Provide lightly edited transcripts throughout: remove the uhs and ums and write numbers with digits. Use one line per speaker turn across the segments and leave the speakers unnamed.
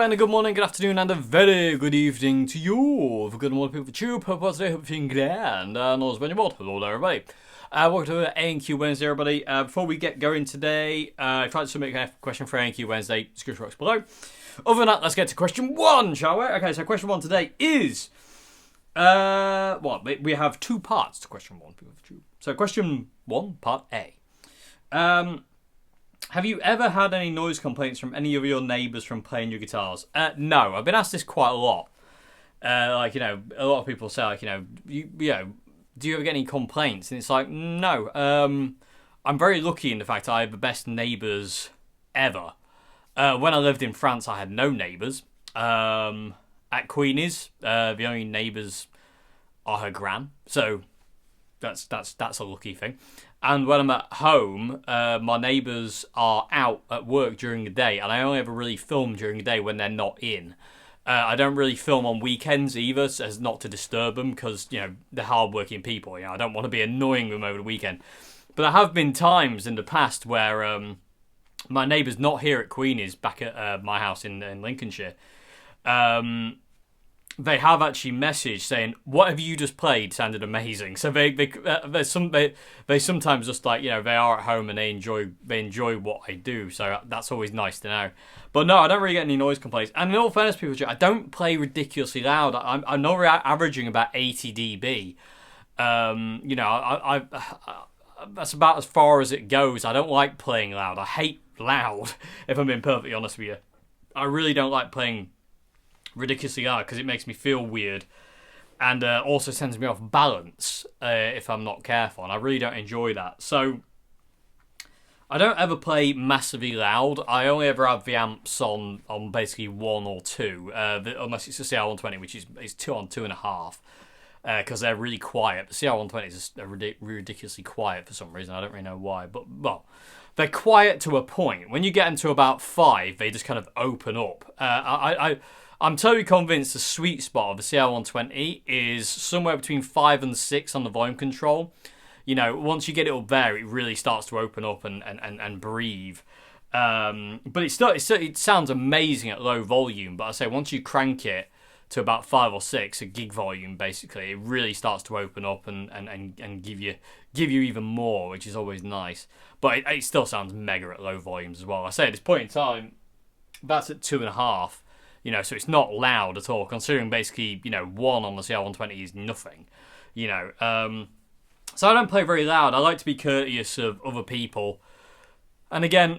and a good morning, good afternoon, and a very good evening to you. For good morning, people for Tube. Hope today, hope you're feeling grand. Knows when you're bored. Hello there, everybody. Welcome to A&Q Wednesday, everybody. Before we get going today, if I'd like to submit a question for A&Q Wednesday, description box below. Other than that, let's get to question one, shall we? Okay, so question one today is... we have two parts to question one, people for Tube. So question one, part A. Have you ever had any noise complaints from any of your neighbours from playing your guitars? No, I've been asked this quite a lot. A lot of people say, do you ever get any complaints? And it's like, no. I'm very lucky in the fact that I have the best neighbours ever. When I lived in France, I had no neighbours. At Queenie's, the only neighbours are her gran, so that's a lucky thing. And when I'm at home, my neighbours are out at work during the day, and I only ever really film during the day when they're not in. I don't really film on weekends either, so as not to disturb them, because, they're hard-working people. I don't want to be annoying them over the weekend. But there have been times in the past where my neighbour's not here at Queenie's, back at my house in Lincolnshire. They have actually messaged saying, "What have you just played? Sounded amazing." So they sometimes just they are at home and they enjoy what I do. So that's always nice to know. But no, I don't really get any noise complaints. And in all fairness, people, I don't play ridiculously loud. I'm not averaging about 80 dB. That's about as far as it goes. I don't like playing loud. I hate loud. If I'm being perfectly honest with you, I really don't like playing ridiculously loud because it makes me feel weird and also sends me off balance if I'm not careful, and I really don't enjoy that. So I don't ever play massively loud. I only ever have the amps on basically 1 or 2, unless it's a CR120, which is 2 on 2.5, because they're really quiet. The CR120 is just ridiculously quiet for some reason. I don't really know why, but they're quiet to a point. When you get into about 5, they just kind of open up. I'm totally convinced the sweet spot of the CR120 is somewhere between 5 and 6 on the volume control. Once you get it up there, it really starts to open up and breathe. But it sounds amazing at low volume. But I say once you crank it to about 5 or 6, a gig volume basically, it really starts to open up and give you even more, which is always nice. But it still sounds mega at low volumes as well. I say at this point in time, that's at 2.5. So it's not loud at all, considering basically, 1 on the CR120 is nothing, So I don't play very loud. I like to be courteous of other people. And again,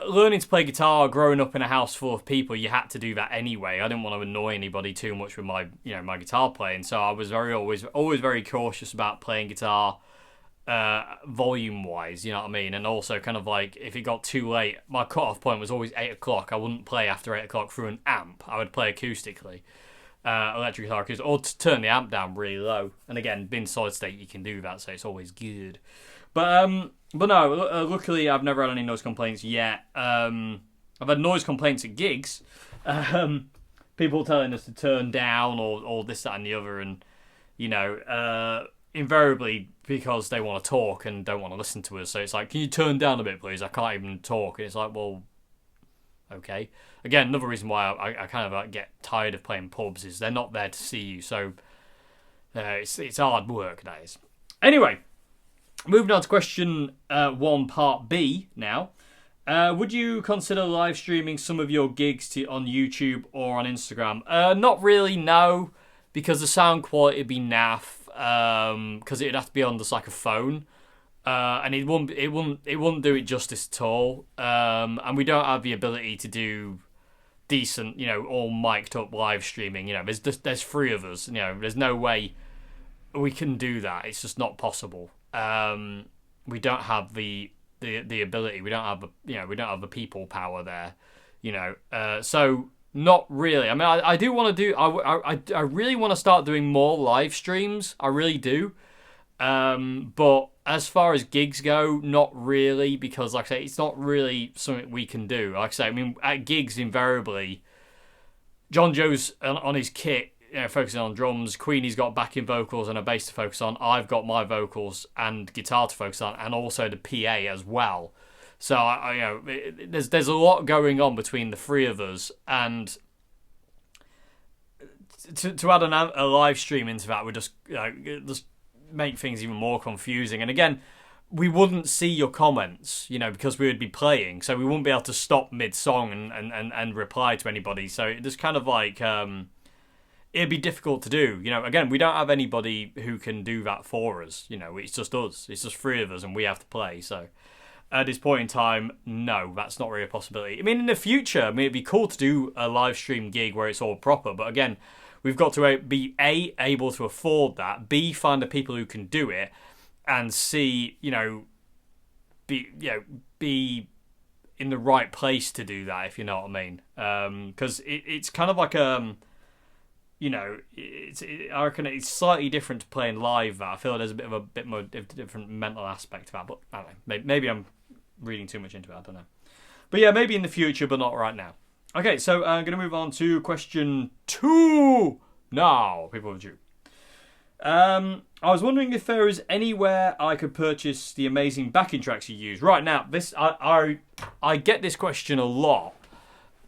learning to play guitar, growing up in a house full of people, you had to do that anyway. I didn't want to annoy anybody too much with my, my guitar playing. So I was always very cautious about playing guitar volume-wise, you know what I mean? And also kind of like, if it got too late, my cut-off point was always 8 o'clock. I wouldn't play after 8 o'clock through an amp. I would play acoustically, electric guitar acoustic, or to turn the amp down really low. And again, being solid state, you can do that, so it's always good. But no, luckily I've never had any noise complaints yet. I've had noise complaints at gigs. People telling us to turn down or this, that and the other, and, invariably because they want to talk and don't want to listen to us. So it's like, can you turn down a bit, please? I can't even talk. And it's like, well, okay. Again, another reason why I kind of get tired of playing pubs is they're not there to see you. So it's hard work, that is. Anyway, moving on to question 1, part B now. Would you consider live streaming some of your gigs on YouTube or on Instagram? Not really, no, because the sound quality would be naff. Because it'd have to be on just like a phone, and it wouldn't do it justice at all. And we don't have the ability to do decent, all mic'd up live streaming. There's 3 of us. There's no way we can do that. It's just not possible. We don't have the ability. We don't have the people power there. So. Not really. I mean, I do want to do... I really want to start doing more live streams. I really do. But as far as gigs go, not really. Because, like I say, it's not really something we can do. Like I say, I mean, at gigs, invariably, John Joe's on his kit, focusing on drums. Queenie's got backing vocals and a bass to focus on. I've got my vocals and guitar to focus on. And also the PA as well. So there's a lot going on between the 3 of us, and to add a live stream into that would just just make things even more confusing. And again, we wouldn't see your comments, because we would be playing, so we wouldn't be able to stop mid-song and reply to anybody. So it just kind of like it'd be difficult to do. Again, we don't have anybody who can do that for us. It's just us. It's just three of us, and we have to play. So at this point in time, no, that's not really a possibility. I mean, in the future, it'd be cool to do a live stream gig where it's all proper. But again, we've got to be able to afford that. B, find the people who can do it, and C, be in the right place to do that. If you know what I mean. Because it's kind of like I reckon it's slightly different to playing live. I feel there's a bit more different mental aspect to that. But I don't know. Maybe I'm reading too much into it. I don't know. But yeah, maybe in the future, but not right now. Okay, so I'm going to move on to question 2 now. People of you. I was wondering if there is anywhere I could purchase the amazing backing tracks you use. Right now, this I get this question a lot,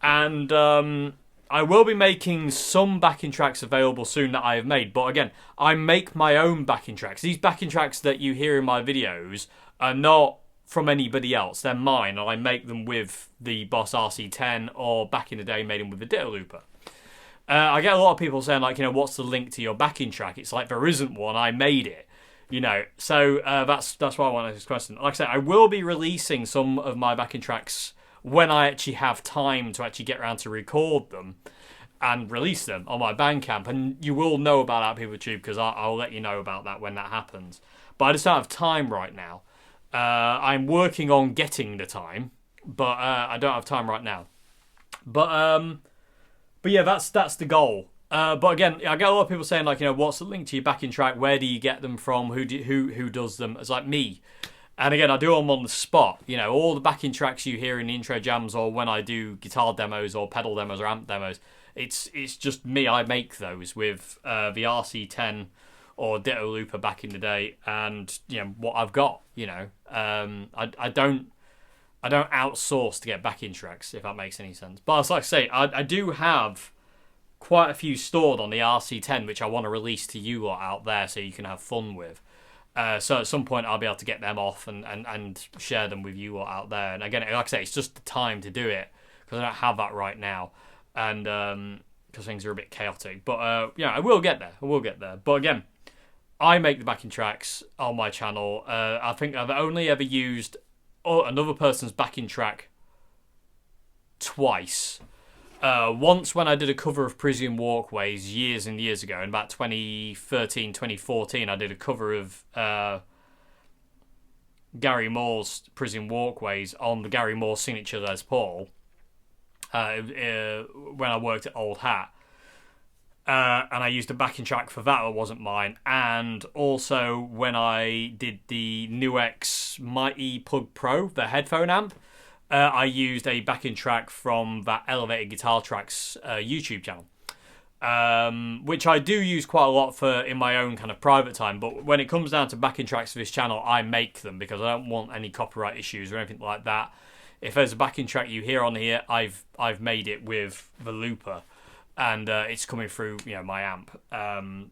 and I will be making some backing tracks available soon that I have made. But again, I make my own backing tracks. These backing tracks that you hear in my videos are not from anybody else. They're mine, and I make them with the Boss RC10, or back in the day made them with the Ditto Looper. I get a lot of people saying, like, what's the link to your backing track? It's like, there isn't one, I made it. So that's why I wanted this question. Like I said, I will be releasing some of my backing tracks when I actually have time to actually get around to record them and release them on my Bandcamp. And you will know about that, people tube, because I'll let you know about that when that happens. But I just don't have time right now. I'm working on getting the time, but I don't have time right now. But yeah, that's the goal. But again, I get a lot of people saying, like, what's the link to your backing track? Where do you get them from? Who does them? It's like me. And again, I do them on the spot. All the backing tracks you hear in the intro jams, or when I do guitar demos or pedal demos or amp demos, it's just me. I make those with the RC10 or Ditto Looper back in the day, and what I've got. I don't outsource to get backing tracks, if that makes any sense. But as like I say, I do have quite a few stored on the RC10, which I want to release to you lot out there so you can have fun with. So at some point I'll be able to get them off and share them with you lot out there. And again, like I say, it's just the time to do it, because I don't have that right now, and because things are a bit chaotic. But I will get there. But again, I make the backing tracks on my channel. I think I've only ever used another person's backing track twice. Once when I did a cover of Prison Walkways years and years ago, in about 2013, 2014, I did a cover of Gary Moore's Prison Walkways on the Gary Moore signature Les Paul when I worked at Old Hat. And I used a backing track for that wasn't mine. And also when I did the Nuex Mighty Plug Pro, the headphone amp, I used a backing track from that Elevated Guitar Tracks YouTube channel, which I do use quite a lot for in my own kind of private time. But when it comes down to backing tracks for this channel, I make them because I don't want any copyright issues or anything like that. If there's a backing track you hear on here, I've made it with the looper, and it's coming through my amp. And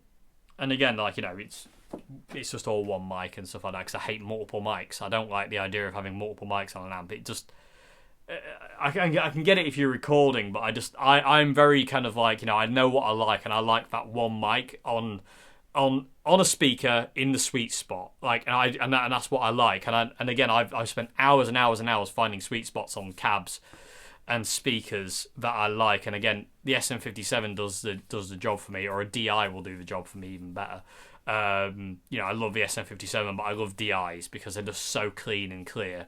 again, like it's just all one mic and stuff like that, because I hate multiple mics. I don't like the idea of having multiple mics on an amp. It just I can get it if you're recording, but I'm very kind of like, I know what I like, and I like that one mic on a speaker in the sweet spot, like, and that's what I like. And again, I've spent hours and hours and hours finding sweet spots on cabs and speakers that I like. And again, the SM57 does the job for me, or a DI will do the job for me even better. I love the SM57, but I love DIs because they're just so clean and clear,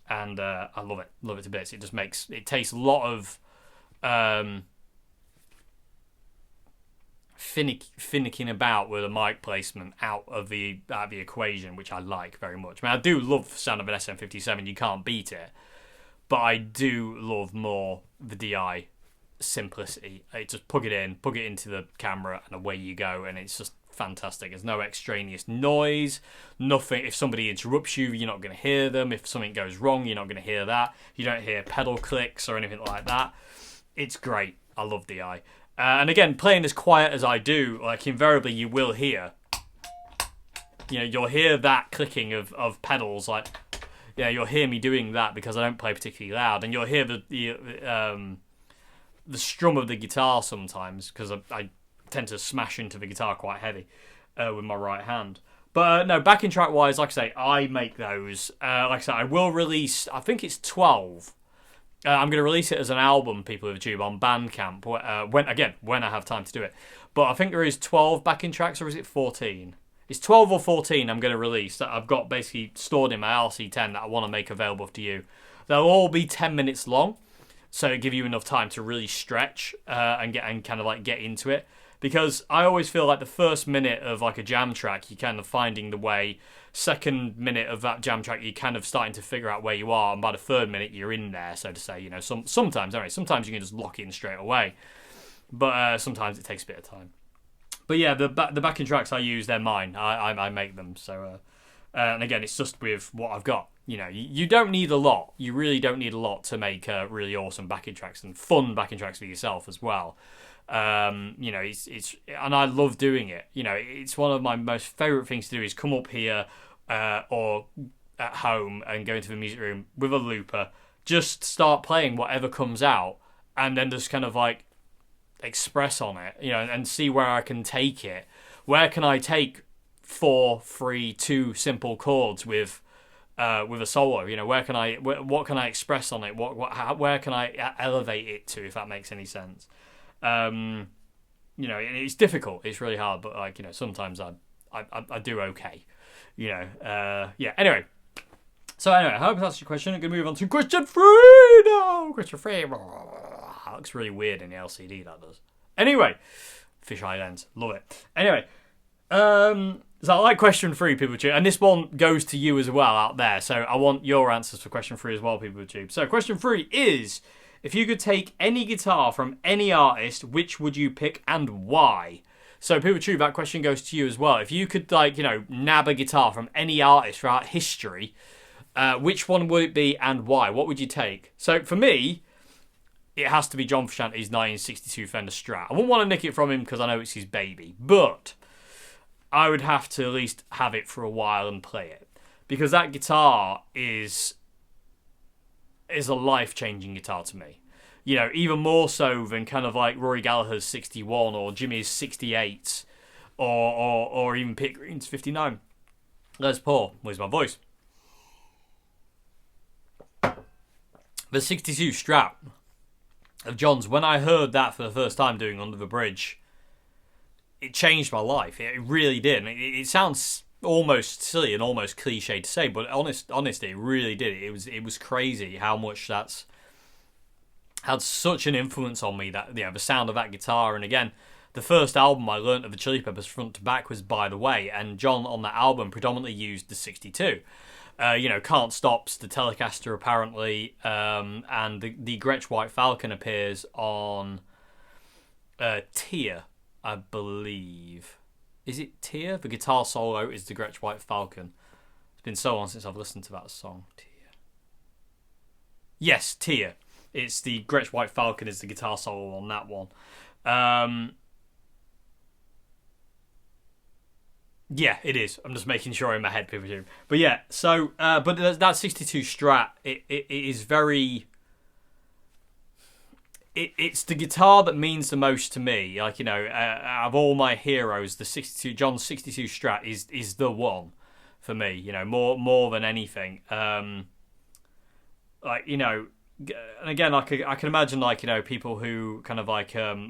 and I love it to bits. It just takes a lot of finicking about with a mic placement out of the equation, which I like very much. I mean, I do love the sound of an SM57. You can't beat it, but I do love more the DI simplicity. It just plug it into the camera, and away you go, and it's just fantastic. There's no extraneous noise, nothing. If somebody interrupts you, you're not going to hear them. If something goes wrong, you're not going to hear that. You don't hear pedal clicks or anything like that. It's great. I love DI. And again, playing as quiet as I do, like invariably you will hear, you'll hear that clicking of pedals, like, you'll hear me doing that because I don't play particularly loud, and you'll hear the strum of the guitar sometimes because I tend to smash into the guitar quite heavy with my right hand. But no, backing track wise, like I say, I make those. Like I said, I will release, I think it's 12. I'm going to release it as an album, people of YouTube, on Bandcamp, when I have time to do it. But I think there is 12 backing tracks, or is it 14? It's 12 or 14 I'm going to release that I've got basically stored in my RC10 that I want to make available to you. They'll all be 10 minutes long, so give you enough time to really stretch and kind of like get into it. Because I always feel like the first minute of like a jam track, you're kind of finding the way. Second minute of that jam track, you're kind of starting to figure out where you are, and by the third minute, you're in there, so to say. Sometimes you can just lock in straight away, but sometimes it takes a bit of time. But yeah, the backing tracks I use, they're mine. I make them. So, and again, it's just with what I've got. You don't need a lot. You really don't need a lot to make really awesome backing tracks and fun backing tracks for yourself as well. It's and I love doing it. It's one of my most favourite things to do is come up here or at home and go into the music room with a looper, just start playing whatever comes out, and then just kind of like express on it, and see where I can take it. Where can I take 4, 3, 2 simple chords with a solo? What can I express on it? Where can I elevate it to, if that makes any sense? It's difficult. It's really hard, but sometimes I do okay. Anyway. So I hope that's your question. I'm gonna move on to question 3 now. Question 3. That looks really weird in the LCD. That does. Anyway, fisheye lens, love it. Anyway, so I like question 3, people tube, and this one goes to you as well out there. So I want your answers for question 3 as well, people tube. So question 3 is: if you could take any guitar from any artist, which would you pick and why? So, people tube, that question goes to you as well. If you could, nab a guitar from any artist throughout history, which one would it be and why? What would you take? So, for me, it has to be John Frusciante's 1962 Fender Strat. I wouldn't want to nick it from him because I know it's his baby, but I would have to at least have it for a while and play it. Because that guitar is a life-changing guitar to me. Even more so than kind of like Rory Gallagher's 61 or Jimmy's 68 or even Pete Green's 59. Les Paul, where's my voice? The 62 Strat of John's, when I heard that for the first time doing Under the Bridge, it changed my life. It really did. It sounds almost silly and almost cliche to say, but honestly, it really did. It was crazy how much that's had such an influence on me, that the sound of that guitar. And again, the first album I learnt of the Chili Peppers front to back was By the Way, and John on that album predominantly used the 62. Can't Stop's the Telecaster apparently, and the Gretsch White Falcon appears on Tear, I believe. Is it Tear? The guitar solo is the Gretsch White Falcon. It's been so long since I've listened to that song. Tear. Yes, Tear. It's the Gretsch White Falcon is the guitar solo on that one. Yeah, it is. I'm just making sure in my head, people do. But yeah, so but that 62 Strat, it is very. It's the guitar that means the most to me. Of all my heroes, the 62 John's 62 Strat is the one for me. More than anything. And again, I can imagine people who kind of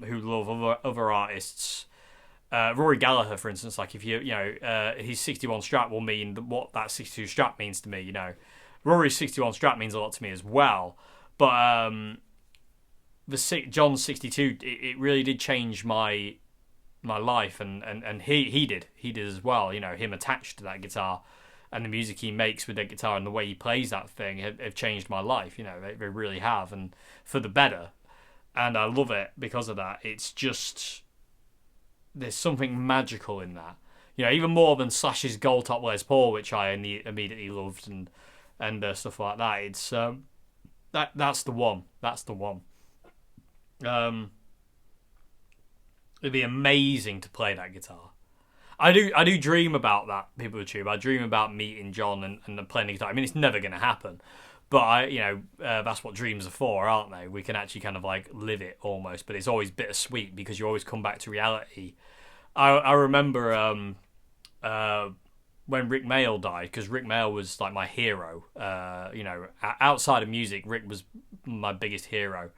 who love other artists. Rory Gallagher, for instance, if his 61 Strat will mean what that 62 Strat means to me. Rory's 61 Strat means a lot to me as well. But John's 62, it really did change my life, and he did as well. Him attached to that guitar. And the music he makes with that guitar and the way he plays that thing have changed my life. They really have, and for the better. And I love it because of that. It's just, there's something magical in that. Even more than Slash's Gold Top Les Paul, which I immediately loved, and stuff like that. It's that's the one. That's the one. It'd be amazing to play that guitar. I do dream about that, people with tube. I dream about meeting John and playing the guitar. I mean, it's never going to happen, but that's what dreams are for, aren't they? We can actually kind of like live it almost, but it's always bittersweet because you always come back to reality. I remember when Rick Mail died, because Rick Mail was like my hero. Outside of music, Rick was my biggest hero.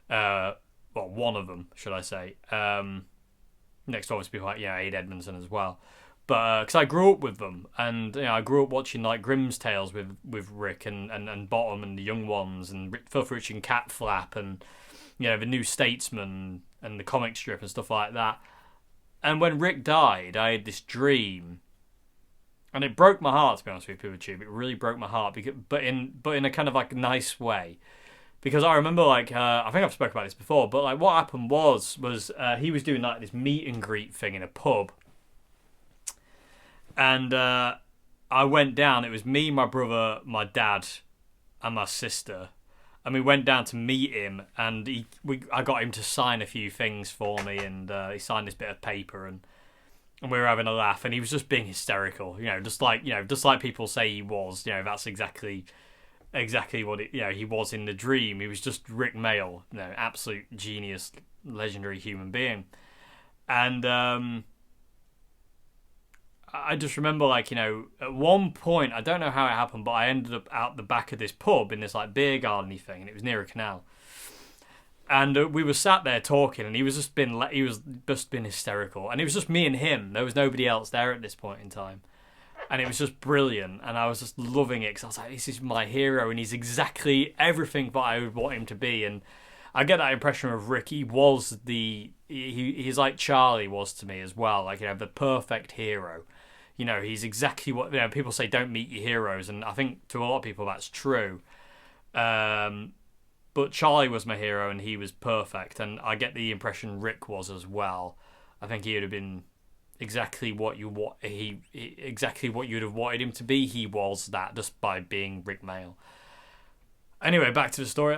Well, one of them, should I say. Next to obviously people like Aid Edmondson as well, but because I grew up with them, and I grew up watching like Grimm's Tales with Rick and Bottom and the Young Ones and Filth Rich and Cat Flap and the New Statesman and the comic strip and stuff like that. And when Rick died, I had this dream, and it broke my heart, to be honest with you, PeopleTube. It really broke my heart, but in a kind of like nice way. Because I remember, like, I think I've spoken about this before, but like what happened was he was doing like this meet and greet thing in a pub, and I went down. It was me, my brother, my dad, and my sister, and we went down to meet him. And I got him to sign a few things for me, and he signed this bit of paper, and we were having a laugh, and he was just being hysterical, just like people say he was. That's exactly what he was in the dream. He was just Rick Mail, absolute genius, legendary human being. And I just remember, like, at one point, I don't know how it happened, but I ended up out the back of this pub in this like beer garden-y thing, and it was near a canal. And we were sat there talking, and he was just been hysterical, and it was just me and him. There was nobody else there at this point in time. And it was just brilliant, and I was just loving it because I was like, this is my hero, and he's exactly everything that I would want him to be. And I get that impression of Rick. He was he's like Charlie was to me as well, like, the perfect hero. He's exactly what, people say, don't meet your heroes, and I think to a lot of people that's true. But Charlie was my hero, and he was perfect, and I get the impression Rick was as well. I think he would have been exactly what you'd have wanted him to be. He was that just by being Rick Mail. Anyway, back to the story,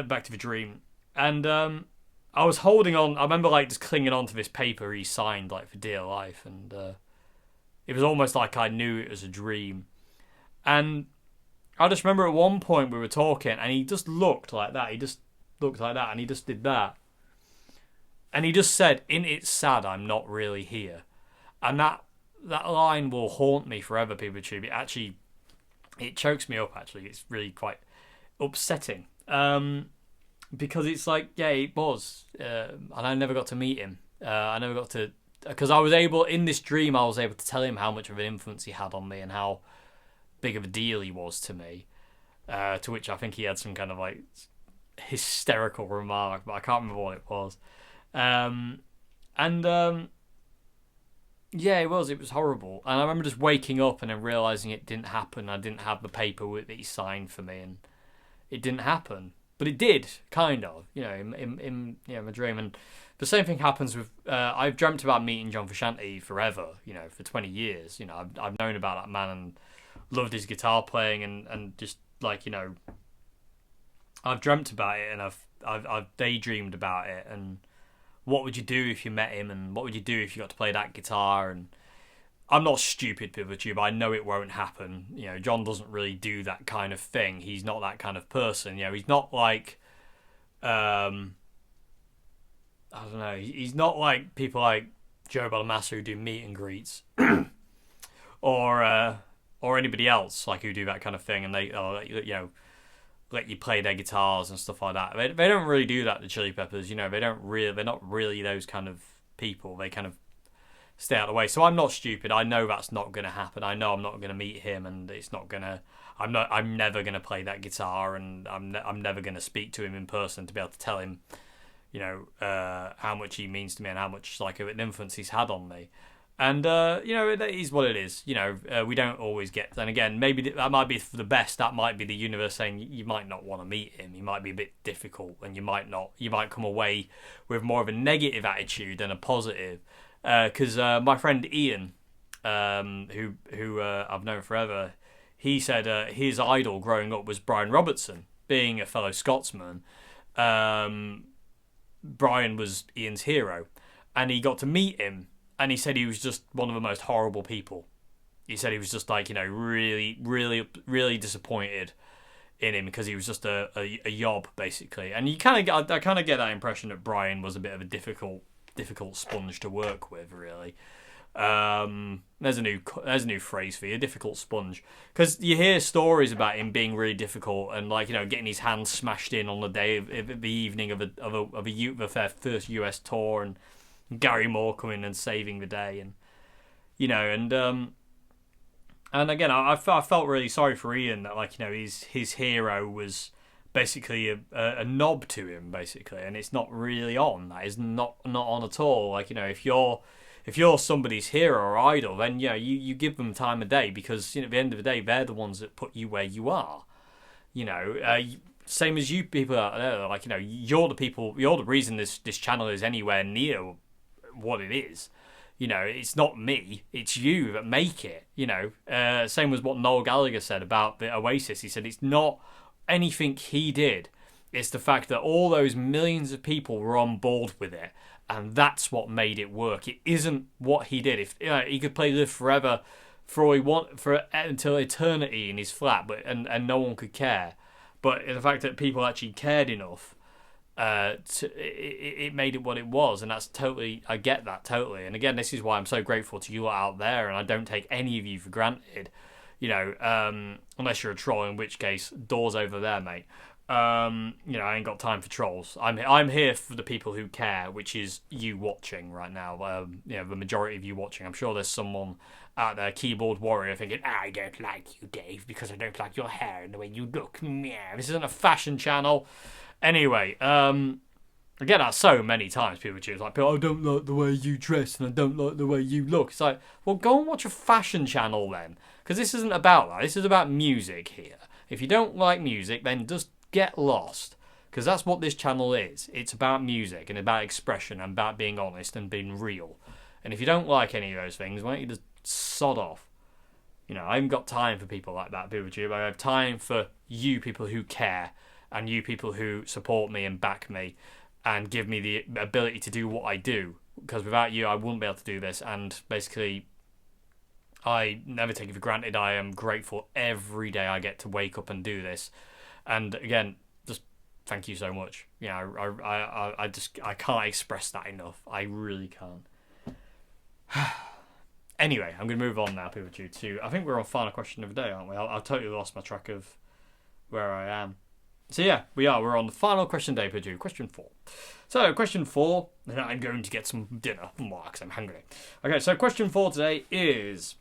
back to the dream, and I was holding on. I remember like just clinging on to this paper he signed like for dear life, and it was almost like I knew it was a dream. And I just remember at one point we were talking, and he just looked like that. He just looked like that, and he just did that, and he just said, "In it's sad, I'm not really here." And that line will haunt me forever, PeopleTube. It chokes me up, actually. It's really quite upsetting. Because it's like, yeah, it was. And I never got to meet him. I never got to... Because in this dream, I was able to tell him how much of an influence he had on me and how big of a deal he was to me. To which I think he had some kind of, like, hysterical remark, but I can't remember what it was. Yeah, it was horrible. And I remember just waking up and then realising it didn't happen. I didn't have the paper that he signed for me, and it didn't happen. But it did, kind of, in my dream. And the same thing happens with... I've dreamt about meeting John Frusciante forever, for 20 years. I've known about that man and loved his guitar playing and just, like, I've dreamt about it, and I've daydreamed about it, and what would you do if you met him, and what would you do if you got to play that guitar? And I'm not stupid, PeopleTube. I know it won't happen. John doesn't really do that kind of thing. He's not that kind of person. He's not like, I don't know. He's not like people like Joe Bonamassa who do meet and greets, or anybody else like who do that kind of thing, and they let you play their guitars and stuff like that. They don't really do that, the Chili Peppers. They're not really those kind of people. They kind of stay out of the way. So I'm not stupid. I know that's not going to happen. I know I'm not going to meet him, and it's not going to... I'm never going to play that guitar, and I'm never going to speak to him in person to be able to tell him, how much he means to me and how much like an influence he's had on me. And, it is what it is. We don't always get... And again, maybe that might be for the best. That might be the universe saying you might not want to meet him. He might be a bit difficult, and you might come away with more of a negative attitude than a positive. Because my friend Ian, who I've known forever, he said his idol growing up was Brian Robertson. Being a fellow Scotsman, Brian was Ian's hero. and he got to meet him, and he said he was just one of the most horrible people. He said he was just like, really, really, really disappointed in him because he was just a yob, basically. And I kind of get that impression that Brian was a bit of a difficult sponge to work with, really. There's a new phrase for you, difficult sponge, because you hear stories about him being really difficult and getting his hands smashed in on the day of the evening of their first US tour, and Gary Moore coming and saving the day, and again I felt really sorry for Ian that his hero was basically a knob to him, basically, and it's not really on. That is not on at all. If you're somebody's hero or idol, then you give them time of day, because at the end of the day they're the ones that put you where you are. Same as you people out there, you're the people, you're the reason this channel is anywhere near what it is. It's not me, it's you that make it. Same as what Noel Gallagher said about the Oasis. He said it's not anything he did, it's the fact that all those millions of people were on board with it, and that's what made it work. It isn't what he did. If he could play Live Forever for all he want for until eternity in his flat, but and no one could care. But the fact that people actually cared enough, it made it what it was, and that's totally. I get that totally. And again, this is why I'm so grateful to you out there, and I don't take any of you for granted. Unless you're a troll, in which case, doors over there, mate. I ain't got time for trolls. I'm here for the people who care, which is you watching right now. The majority of you watching. I'm sure there's someone out there, keyboard warrior, thinking, I don't like you, Dave, because I don't like your hair and the way you look. Yeah, this isn't a fashion channel. Anyway, I get that so many times. People choose I don't like the way you dress and I don't like the way you look. It's like, well, go and watch a fashion channel then, because this isn't about that. This is about music here. If you don't like music, then just get lost, because that's what this channel is. It's about music and about expression and about being honest and being real. And if you don't like any of those things, why don't you just sod off? I haven't got time for people like that, PeopleTube. I have time for you people who care, and you people who support me and back me and give me the ability to do what I do, because without you I wouldn't be able to do this. And basically, I never take it for granted. I am grateful every day I get to wake up and do this. And again, just thank you so much. I can't express that enough. I really can't. Anyway, I'm going to move on now, PeopleTube, I think we're on final question of the day, aren't we? I totally lost my track of where I am. So yeah, we are. We're on the final question of the day, PeopleTube. Question 4. So, question 4, then I'm going to get some dinner because I'm hungry. Okay, so question 4 today is...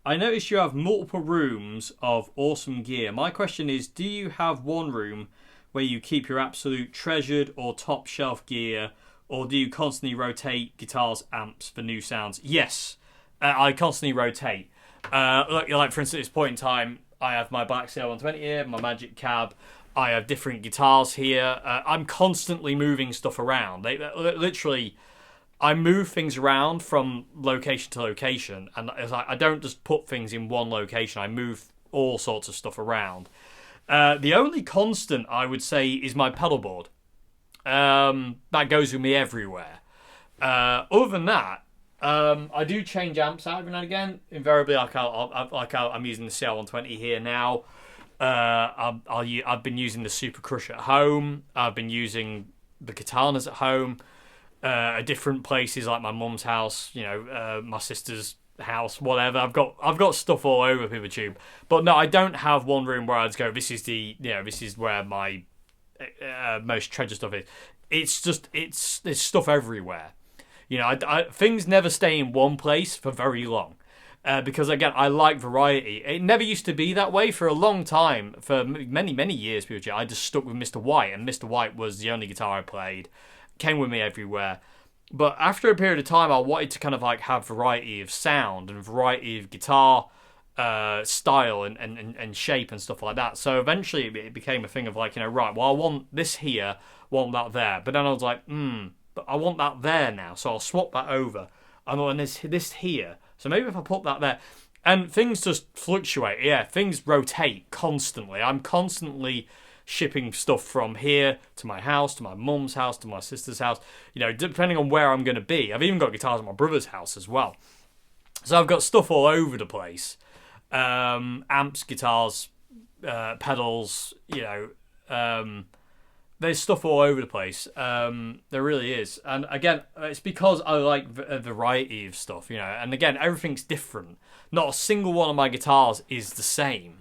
I noticed you have multiple rooms of awesome gear. My question is, do you have one room where you keep your absolute treasured or top shelf gear, or do you constantly rotate guitars, amps for new sounds? Yes, I constantly rotate. Like for instance, at this point in time, I have my Black Sail 120 here, my Magic Cab. I have different guitars here. I'm constantly moving stuff around. Literally, I move things around from location to location, and it's like I don't just put things in one location. I move all sorts of stuff around. The only constant, I would say, is my pedal board. That goes with me everywhere. Other than that, I do change amps out every now and again. Invariably, I'm using the CL120 here now. I've been using the Super Crush at home. I've been using the Katanas at home. At different places, like my mum's house, my sister's house, whatever. I've got stuff all over PeopleTube. But no, I don't have one room where I just go, this is where my most treasured stuff is. It's just there's stuff everywhere. Things never stay in one place for very long. Because again, I like variety. It never used to be that way for a long time. For many, many years, PeopleTube, I just stuck with Mr. White, and Mr. White was the only guitar I played. Came with me everywhere. But after a period of time, I wanted to kind of have variety of sound and variety of guitar style and shape and stuff like that. So eventually it became a thing of right, well, I want this here, want that there. But then I was like, but I want that there now, so I'll swap that over. And then there's this here. So maybe if I put that there. And things just fluctuate. Yeah, things rotate constantly. I'm constantly shipping stuff from here to my house, to my mum's house, to my sister's house, you know, depending on where I'm going to be. I've even got guitars at my brother's house as well. So I've got stuff all over the place. Amps, guitars, pedals, you know, there's stuff all over the place. There really is. And again, it's because I like a variety of stuff, you know. And again, everything's different. Not a single one of my guitars is the same.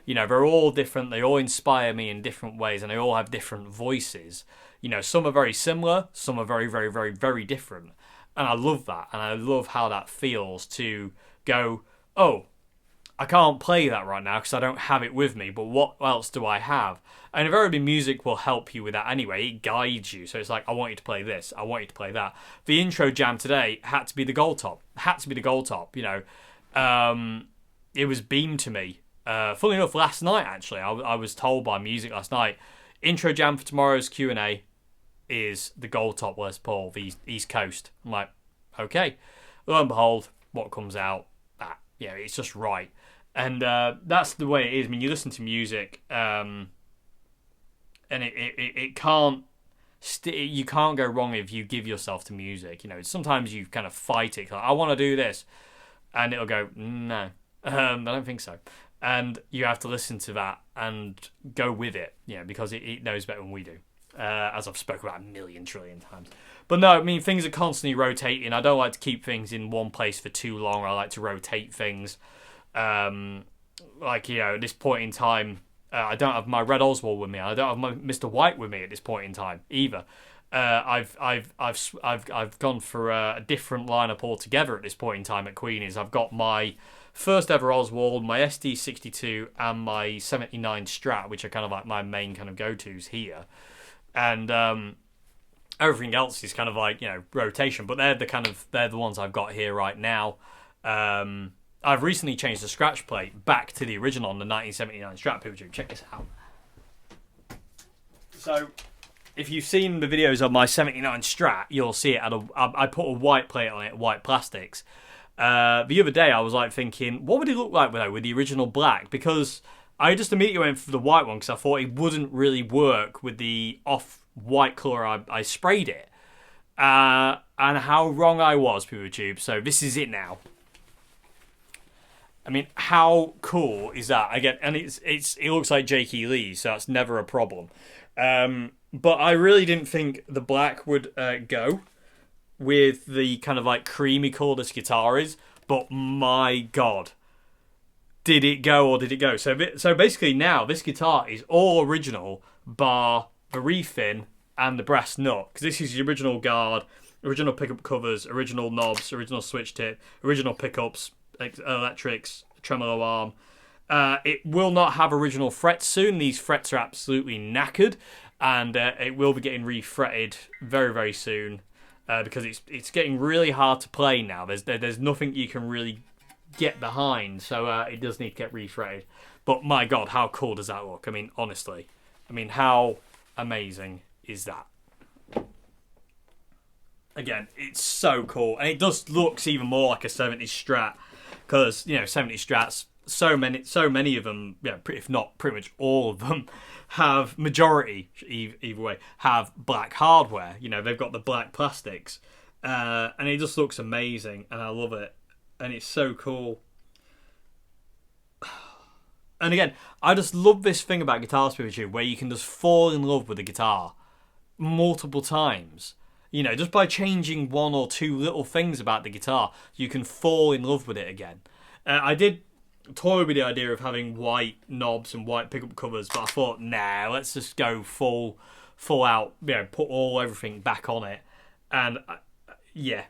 You know, they're all different. They all inspire me in different ways, and they all have different voices. You know, some are very similar. Some are very, very, very, very different. And I love that. And I love how that feels to go, oh, I can't play that right now because I don't have it with me, but what else do I have? And invariably music will help you with that anyway. It guides you. So it's like, I want you to play this. I want you to play that. The intro jam today had to be the Gold Top. Had to be the Gold Top, you know. It was beamed to me. Funnily enough, last night, actually, I was told by music last night, intro jam for tomorrow's Q&A is the Gold Top Les Paul, the East Coast. I'm like, okay. Lo and behold, what comes out, that. You know, it's just right. And that's the way it is. I mean, you listen to music, and it can't. You can't go wrong if you give yourself to music. You know, sometimes you kind of fight it. Like, I want to do this, and it'll go no. I don't think so. And you have to listen to that and go with it. You know, because it knows better than we do. As I've spoken about a million trillion times. But no, I mean, things are constantly rotating. I don't like to keep things in one place for too long. I like to rotate things. Like, you know, at this point in time, I don't have my Red Oswald with me. I don't have my Mr. White with me at this point in time either. I've gone for a different lineup altogether at this point in time at Queenie's. I've got my first ever Oswald, my SD62, and my 79 Strat, which are kind of like my main kind of go-tos here. And everything else is kind of like, you know, rotation. But they're the ones I've got here right now. I've recently changed the scratch plate back to the original on the 1979 Strat. People, check this out. So, if you've seen the videos of my 79 Strat, you'll see it. I put a white plate on it, white plastics. The other day, I was like thinking, what would it look like with the original black? Because I just immediately went for the white one because I thought it wouldn't really work with the off-white colour I sprayed it. And how wrong I was, PeopleTube. So this is it now. I mean, how cool is that? Again, and it looks like Jakey Lee, so that's never a problem. But I really didn't think the black would go with the kind of like creamy colour this guitar is. But my God, did it go or did it go? So basically now this guitar is all original bar the refin and the brass nut. Because this is the original guard, original pickup covers, original knobs, original switch tip, original pickups, electrics, tremolo arm. It will not have original frets soon. These frets are absolutely knackered, and it will be getting refretted very, very soon because it's getting really hard to play now. There's nothing you can really get behind, so it does need to get refretted. But my God, how cool does that look? I mean, honestly, how amazing is that? Again, it's so cool, and it just looks even more like a 70s Strat. Because, you know, 70 Strats, so many of them, yeah, if not pretty much all of them, have majority, either way, have black hardware. You know, they've got the black plastics. And it just looks amazing, and I love it. And it's so cool. And again, I just love this thing about Guitar Spiritual, where you can just fall in love with the guitar multiple times. You know, just by changing one or two little things about the guitar, you can fall in love with it again. I did toy with the idea of having white knobs and white pickup covers, but I thought, nah, let's just go full out, you know, put everything back on it. And, yeah.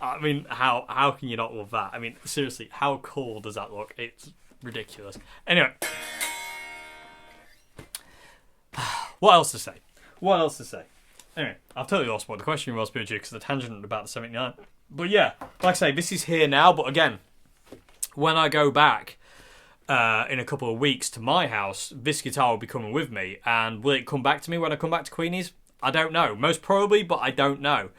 I mean, how can you not love that? I mean, seriously, how cool does that look? It's ridiculous. Anyway. What else to say? Anyway, I've totally lost what the question was, because the tangent about the 79. But yeah, like I say, this is here now. But again, when I go back in a couple of weeks to my house, this guitar will be coming with me. And will it come back to me when I come back to Queenie's? I don't know. Most probably, but I don't know.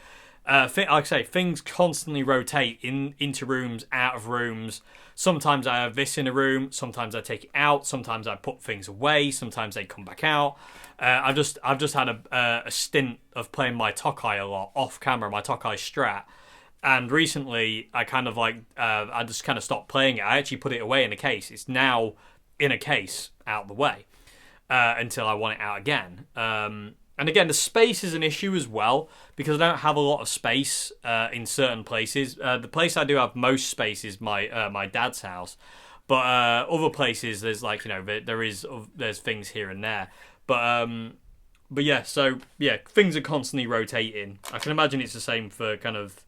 Like I say, things constantly rotate into rooms, out of rooms. Sometimes I have this in a room. Sometimes I take it out. Sometimes I put things away. Sometimes they come back out. I've just had a stint of playing my Tokai a lot off camera, my Tokai Strat. And recently, I kind of I just kind of stopped playing it. I actually put it away in a case. It's now in a case out of the way until I want it out again. And again, the space is an issue as well because I don't have a lot of space in certain places. The place I do have most space is my dad's house, but other places there's there's things here and there. But yeah, so yeah, things are constantly rotating. I can imagine it's the same for kind of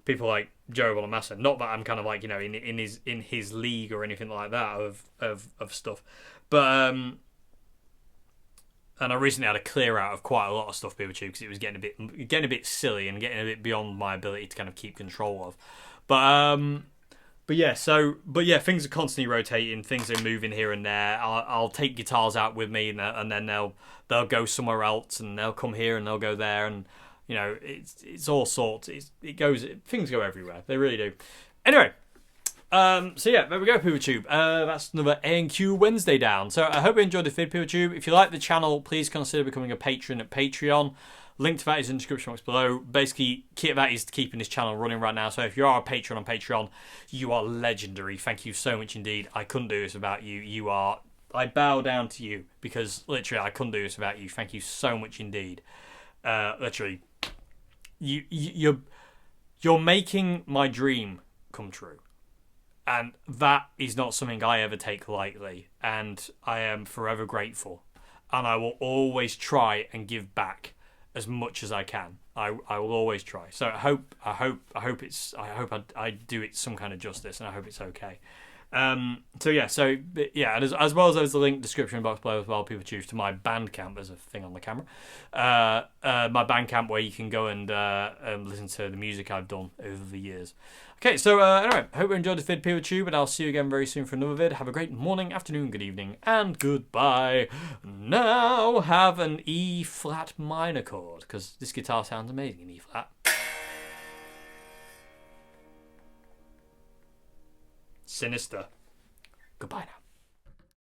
people like Joe Bonamassa. Not that I'm kind of in his league or anything like that of stuff, but. And I recently had a clear out of quite a lot of stuff Pikachu because it was getting a bit silly and getting a bit beyond my ability to kind of keep control of. But yeah, things are constantly rotating. Things are moving here and there. I'll take guitars out with me, and then they'll go somewhere else, and they'll come here and they'll go there, and it's all sorts. Things go everywhere. They really do. Anyway. So yeah, there we go, PeopleTube. That's another ANQ Wednesday down. So I hope you enjoyed the vid, PeopleTube. If you like the channel, please consider becoming a patron at Patreon. Link to that is in the description box below. Basically, key of that is keeping this channel running right now. So if you are a patron on Patreon, you are legendary. Thank you so much indeed. I couldn't do this without you. I bow down to you because literally I couldn't do this without you. Thank you so much indeed. Literally, you're making my dream come true. And that is not something I ever take lightly. And I am forever grateful. And I will always try and give back as much as I can. I will always try. So I hope I do it some kind of justice, and I hope it's okay. And as well as there's the link description box below as well. People choose to my Bandcamp. There's a thing on the camera. My Bandcamp where you can go and listen to the music I've done over the years. Okay, so anyway, hope you enjoyed the vid, PeopleTube, and I'll see you again very soon for another vid. Have a great morning, afternoon, good evening, and goodbye. Now have an E flat minor chord, because this guitar sounds amazing in E flat. Sinister. Goodbye now.